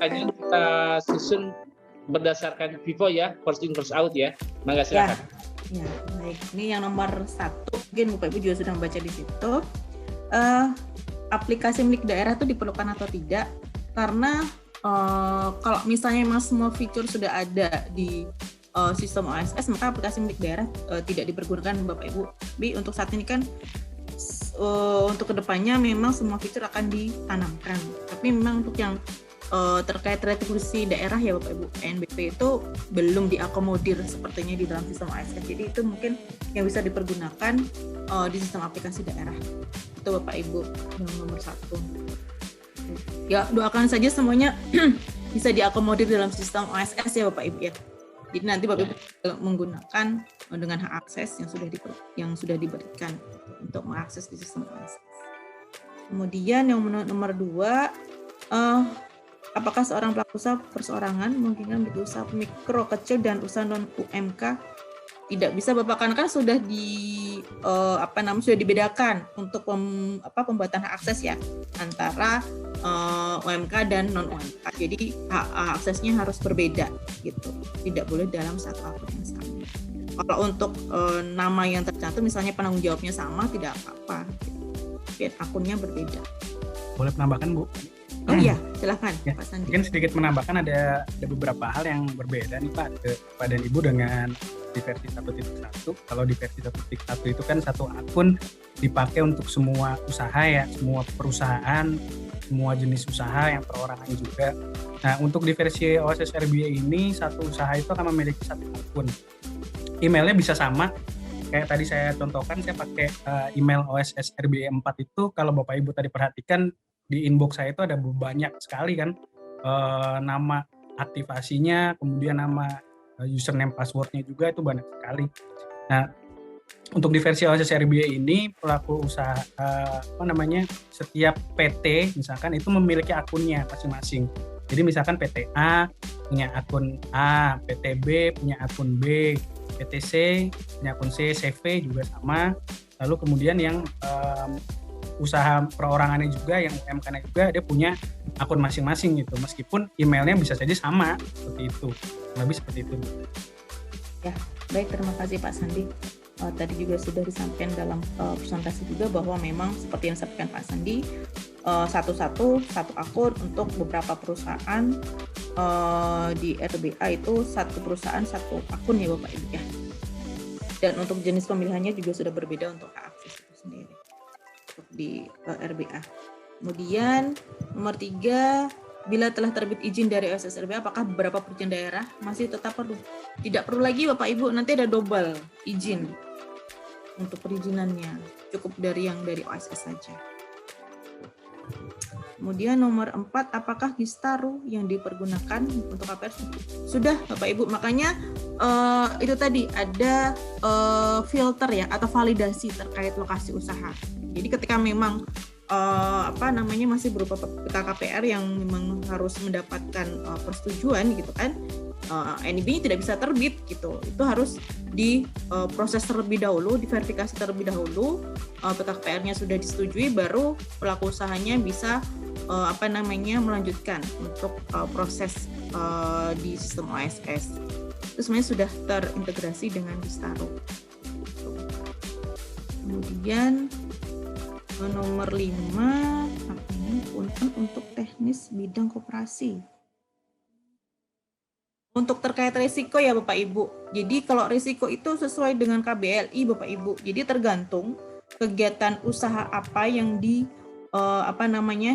pertanyaannya kita susun berdasarkan Vivo ya, first in first out ya. Mangga silakan. Ya, baik. Ini yang nomor 1, mungkin Bapak Ibu juga sudah membaca di situ. Aplikasi milik daerah itu diperlukan atau tidak? Karena kalau misalnya memang semua fitur sudah ada di sistem OSS, maka aplikasi milik daerah tidak dipergunakan Bapak Ibu. Tapi untuk saat ini kan untuk kedepannya memang semua fitur akan ditanamkan. Tapi memang untuk yang terkait retribusi daerah ya Bapak Ibu, NBP itu belum diakomodir sepertinya di dalam sistem ASN. Jadi itu mungkin yang bisa dipergunakan di sistem aplikasi daerah. Itu Bapak Ibu yang nomor 1. Ya, doakan saja semuanya bisa diakomodir dalam sistem OSS ya Bapak Ibu ya. Jadi nanti Bapak Ibu menggunakan dengan hak akses yang sudah diberikan untuk mengakses di sistem OSS. Kemudian yang nomor 2, apakah seorang pelaku usaha perseorangan memungkinkan berusaha mikro, kecil, dan usaha non-UMK? Tidak bisa Bapak, karena kan sudah sudah dibedakan untuk pembuatan hak akses ya antara UMK dan non-UMK. Jadi hak aksesnya harus berbeda gitu. Tidak boleh dalam satu akun yang sama. Kalau untuk nama yang tercantum misalnya penanggung jawabnya sama, tidak apa-apa. Biar akunnya berbeda. Boleh menambahkan Bu? Oh iya, silakan ya, Pak Sandi. Mungkin sedikit menambahkan ada beberapa hal yang berbeda nih Pak dan Ibu dengan di versi 1.1. Kalau di versi 1.1 itu kan satu akun dipakai untuk semua usaha ya, semua perusahaan, semua jenis usaha yang perorangan juga. Nah, untuk di versi OSS RBA ini satu usaha itu akan memiliki satu akun. Emailnya bisa sama. Kayak tadi saya contohkan, saya pakai email OSS RBA 4 itu, kalau Bapak Ibu tadi perhatikan di inbox saya itu ada banyak sekali kan nama aktivasinya, kemudian nama username passwordnya juga itu banyak sekali. Nah, untuk di versi OSS RBA ini pelaku usaha setiap PT misalkan itu memiliki akunnya masing-masing. Jadi misalkan PT A punya akun A, PT B punya akun B, PT C punya akun C, CV juga sama. Lalu kemudian yang usaha perorangannya juga, yang UMK-nya juga dia punya akun masing-masing gitu, meskipun emailnya bisa saja sama seperti itu, lebih seperti itu. Ya, baik, terima kasih Pak Sandi. Tadi juga sudah disampaikan dalam presentasi juga bahwa memang seperti yang disampaikan Pak Sandi, satu akun untuk beberapa perusahaan di RBA itu satu perusahaan satu akun ya Bapak Ibu ya. Dan untuk jenis pemilihannya juga sudah berbeda untuk hak akses itu sendiri di RBA. Kemudian nomor 3, bila telah terbit izin dari OSS RBA, apakah beberapa perizinan daerah masih tetap perlu? Tidak perlu lagi Bapak Ibu, nanti ada double izin untuk perizinannya, cukup dari OSS saja. Kemudian nomor 4, apakah Gistaru yang dipergunakan untuk KPR? Sudah Bapak Ibu, makanya itu tadi ada filter ya atau validasi terkait lokasi usaha. Jadi ketika memang masih berupa PKKPR yang memang harus mendapatkan persetujuan gitu kan, NIB-nya tidak bisa terbit gitu. Itu harus diproses terlebih dahulu, diverifikasi terlebih dahulu, PKKPR-nya sudah disetujui, baru pelaku usahanya bisa melanjutkan untuk proses di sistem OSS. Itu sebenarnya sudah terintegrasi dengan Gistaru. Kemudian nomor 5, untuk teknis bidang koperasi. Untuk terkait risiko ya Bapak Ibu. Jadi kalau risiko itu sesuai dengan KBLI Bapak Ibu. Jadi tergantung kegiatan usaha apa yang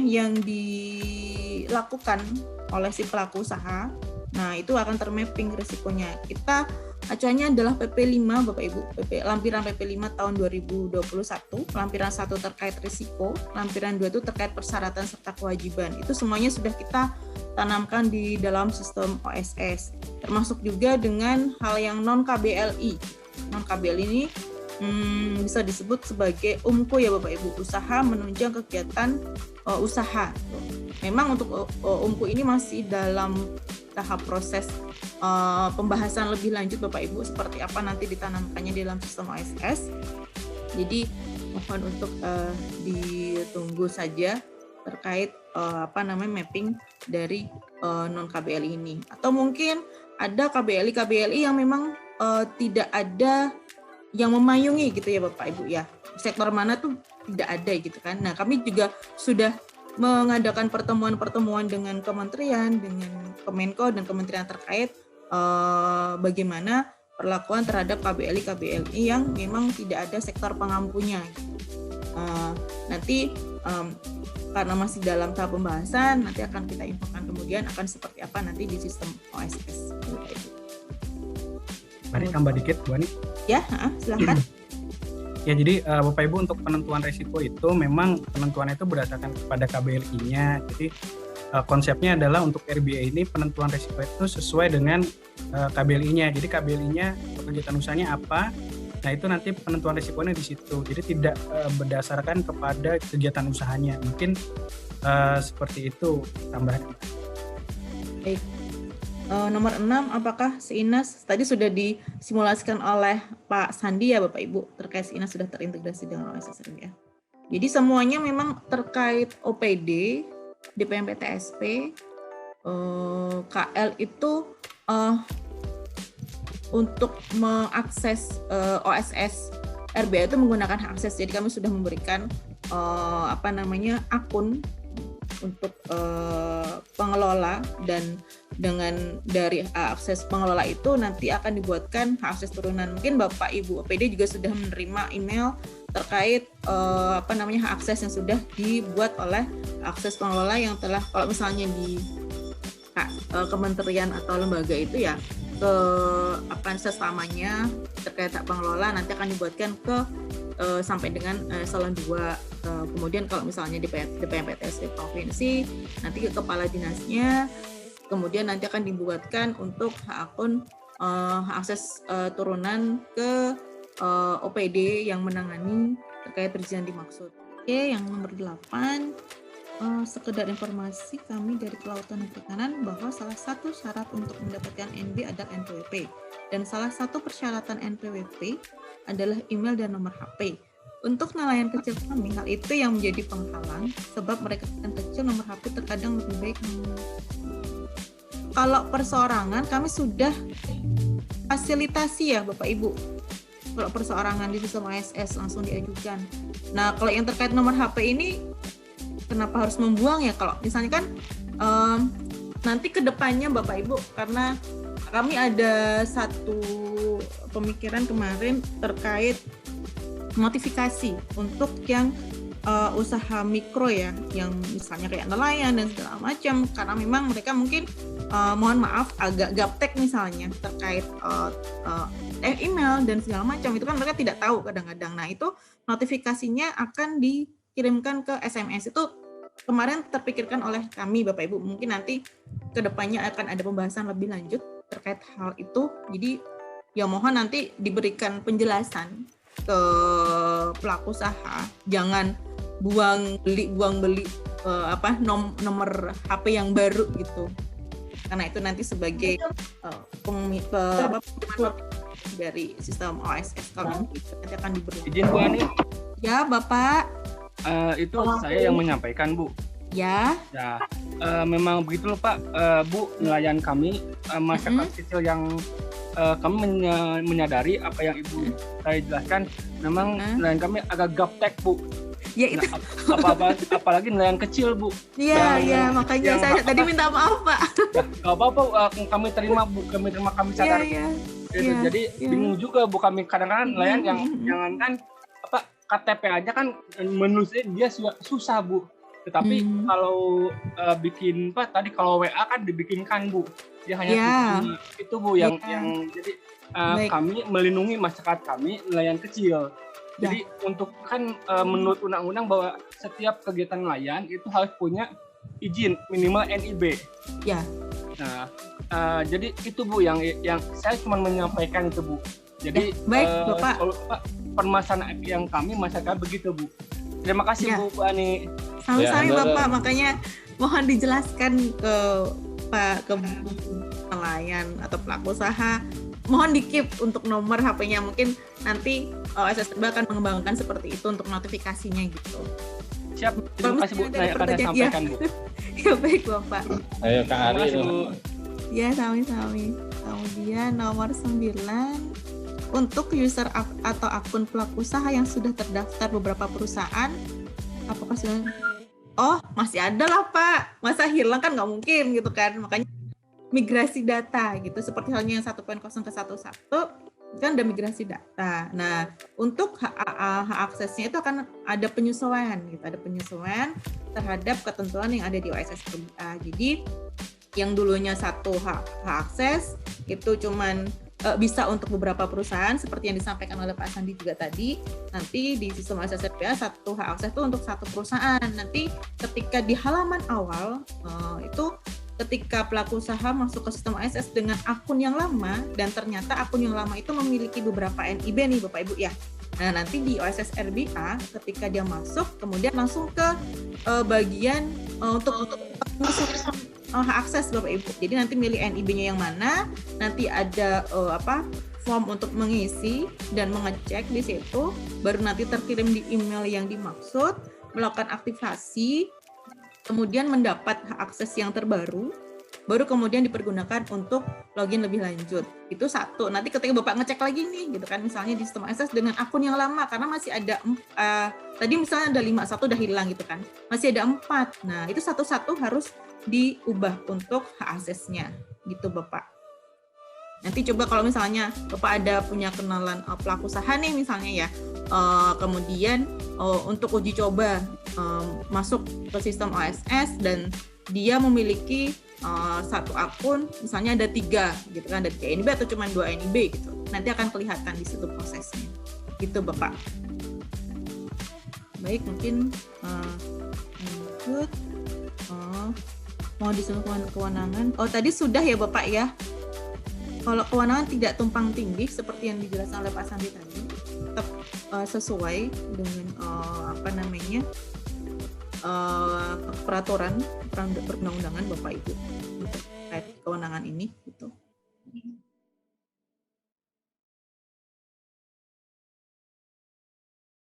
yang dilakukan oleh si pelaku usaha. Nah, itu akan termapping risikonya. Kita acuannya adalah PP 5 Bapak Ibu, lampiran PP 5 tahun 2021, lampiran 1 terkait risiko, lampiran 2 itu terkait persyaratan serta kewajiban. Itu semuanya sudah kita tanamkan di dalam sistem OSS, termasuk juga dengan hal yang non KBLI. Non KBLI ini bisa disebut sebagai UMKU ya Bapak Ibu, usaha menunjang kegiatan usaha. Memang untuk UMKU ini masih dalam tahap proses pembahasan lebih lanjut Bapak Ibu, seperti apa nanti ditanamkannya di dalam sistem OSS. Jadi mohon untuk ditunggu saja terkait mapping dari non KBLI ini. Atau mungkin ada KBLI yang memang tidak ada yang memayungi gitu ya Bapak Ibu ya. Sektor mana tuh tidak ada gitu kan. Nah, kami juga sudah mengadakan pertemuan-pertemuan dengan kementerian, dengan Kemenko dan kementerian terkait bagaimana perlakuan terhadap KBLI yang memang tidak ada sektor pengampunya. Nanti karena masih dalam tahap pembahasan, nanti akan kita infokan kemudian akan seperti apa nanti di sistem OSS. Mari tambah dikit, Bu Ani. Ya, silakan. Ya, jadi Bapak Ibu untuk penentuan risiko itu memang penentuannya itu berdasarkan kepada KBLI-nya. Jadi konsepnya adalah untuk RBA ini penentuan risiko itu sesuai dengan KBLI-nya. Jadi KBLI-nya kegiatan usahanya apa? Nah, itu nanti penentuan risikonya di situ. Jadi tidak berdasarkan kepada kegiatan usahanya. Mungkin seperti itu tambahan. Baik. Nomor 6, apakah SINAS tadi sudah disimulasikan oleh Pak Sandi ya Bapak Ibu terkait SINAS sudah terintegrasi dengan OSS ya. Jadi semuanya memang terkait OPD, DPMP-TSP, KL itu untuk mengakses OSS RBA itu menggunakan hak akses. Jadi kami sudah memberikan akun untuk pengelola, dan dengan dari akses pengelola itu nanti akan dibuatkan hak akses turunan. Mungkin Bapak Ibu OPD juga sudah menerima email terkait hak akses yang sudah dibuat oleh akses pengelola yang telah, kalau misalnya di kementerian atau lembaga itu ya ke sesamanya terkait hak pengelola nanti akan dibuatkan ke sampai dengan eselon 2. Kemudian kalau misalnya di DPMP-TSP provinsi nanti ke kepala dinasnya, kemudian nanti akan dibuatkan untuk akun akses turunan ke OPD yang menangani terkait perizinan dimaksud. Oke, yang nomor 8, sekedar informasi kami dari Kelautan dan Perikanan bahwa salah satu syarat untuk mendapatkan NB adalah NPWP, dan salah satu persyaratan NPWP adalah email dan nomor HP. Untuk nelayan kecil kami, hal itu yang menjadi penghalang sebab mereka yang kecil nomor HP terkadang lebih baik. Kalau perseorangan kami sudah fasilitasi ya Bapak Ibu. Kalau perseorangan di sistem OSS langsung diajukan. Nah, kalau yang terkait nomor HP ini kenapa harus membuang ya? Kalau misalnya kan nanti ke depannya Bapak Ibu, karena kami ada satu pemikiran kemarin terkait notifikasi untuk yang usaha mikro ya, yang misalnya kayak nelayan dan segala macam, karena memang mereka mungkin mohon maaf agak gaptek misalnya terkait email dan segala macam, itu kan mereka tidak tahu kadang-kadang. Nah, itu notifikasinya akan dikirimkan ke SMS. Itu kemarin terpikirkan oleh kami Bapak Ibu, mungkin nanti kedepannya akan ada pembahasan lebih lanjut terkait hal itu. Jadi ya mohon nanti diberikan penjelasan ke pelaku usaha, jangan buang beli nomor HP yang baru gitu, karena itu nanti sebagai dari sistem OSS kalau nanti akan diberlakukan. Izin Bu Ani. Ya Bapak. Itu saya yang menyampaikan Bu. Ya. Ya, memang begitu loh Pak. Bu, nelayan kami masyarakat kecil yang kami menyadari apa yang Ibu saya jelaskan, memang nelayan kami agak gaptek Bu. Ya itu. Nah, apalagi nelayan kecil Bu. Iya, makanya saya tadi minta maaf Pak. Nggak apa-apa, kami terima Bu, kami sadar. Iya. Jadi bingung juga Bu, kami kadang-kadang nelayan yang jangankan KTP aja kan menulisnya dia susah Bu. Tetapi kalau bikin tadi kalau WA kan dibikinkan Bu. Dia hanya itu Bu yang jadi kami melindungi masyarakat kami nelayan kecil. Jadi untuk kan menurut undang-undang bahwa setiap kegiatan nelayan itu harus punya izin minimal NIB. Ya. Nah, jadi itu Bu yang saya cuma menyampaikan itu Bu. Jadi baik Bapak. Permasalahan yang kami masyarakat begitu Bu. Terima kasih Bu Ani. Sama-sama Bapak, makanya mohon dijelaskan ke Pak nelayan atau pelaku usaha mohon di-keep untuk nomor HP-nya. Mungkin nanti OSS Terba akan mengembangkan seperti itu untuk notifikasinya gitu. Siap, terima kasih Bu saya akan saya sampaikan Bu. Ya baik Bapak. Ayo Kak Ari. Ya sami-sami. Kemudian nomor 9 untuk user atau akun pelaku usaha yang sudah terdaftar beberapa perusahaan, apakah sudah? Oh masih ada lah Pak, masa hilang kan nggak mungkin gitu kan, makanya migrasi data gitu, seperti halnya yang 1.0 ke 1.1 kan ada migrasi data. Nah untuk hak aksesnya itu akan ada penyesuaian gitu, ada penyesuaian terhadap ketentuan yang ada di OSS Terba. Jadi yang dulunya satu hak akses itu cuman bisa untuk beberapa perusahaan seperti yang disampaikan oleh Pak Sandi juga tadi. Nanti di sistem OSS Terba satu hak akses itu untuk satu perusahaan. Nanti ketika di halaman awal itu ketika pelaku usaha masuk ke sistem OSS dengan akun yang lama dan ternyata akun yang lama itu memiliki beberapa NIB nih Bapak Ibu ya. Nah nanti di OSS RBA ketika dia masuk kemudian langsung ke bagian untuk hak akses Bapak Ibu. Jadi nanti milih NIB-nya yang mana, nanti ada form untuk mengisi dan mengecek di situ, baru nanti terkirim di email yang dimaksud, melakukan aktivasi, kemudian mendapat hak akses yang terbaru, baru kemudian dipergunakan untuk login lebih lanjut. Itu satu. Nanti ketika Bapak ngecek lagi nih, gitu kan, misalnya di sistem OSS dengan akun yang lama, karena masih ada tadi misalnya ada 5, satu udah hilang gitu kan, masih ada 4. Nah itu satu-satu harus diubah untuk hak aksesnya gitu Bapak. Nanti coba kalau misalnya Bapak ada punya kenalan pelaku usaha nih misalnya ya, kemudian untuk uji coba masuk ke sistem OSS dan dia memiliki satu akun, misalnya ada 3 gitu kan, ada 3 NIB atau cuma 2 NIB gitu, nanti akan kelihatan di situ prosesnya gitu Bapak. Baik, mungkin lanjut. Mau disebut kewenangan. Oh tadi sudah ya Bapak ya. Kalau kewenangan tidak tumpang tindih seperti yang dijelaskan oleh Pak Sandi tadi, tetap sesuai dengan peraturan perundang-undangan Bapak Ibu untuk kewenangan ini gitu.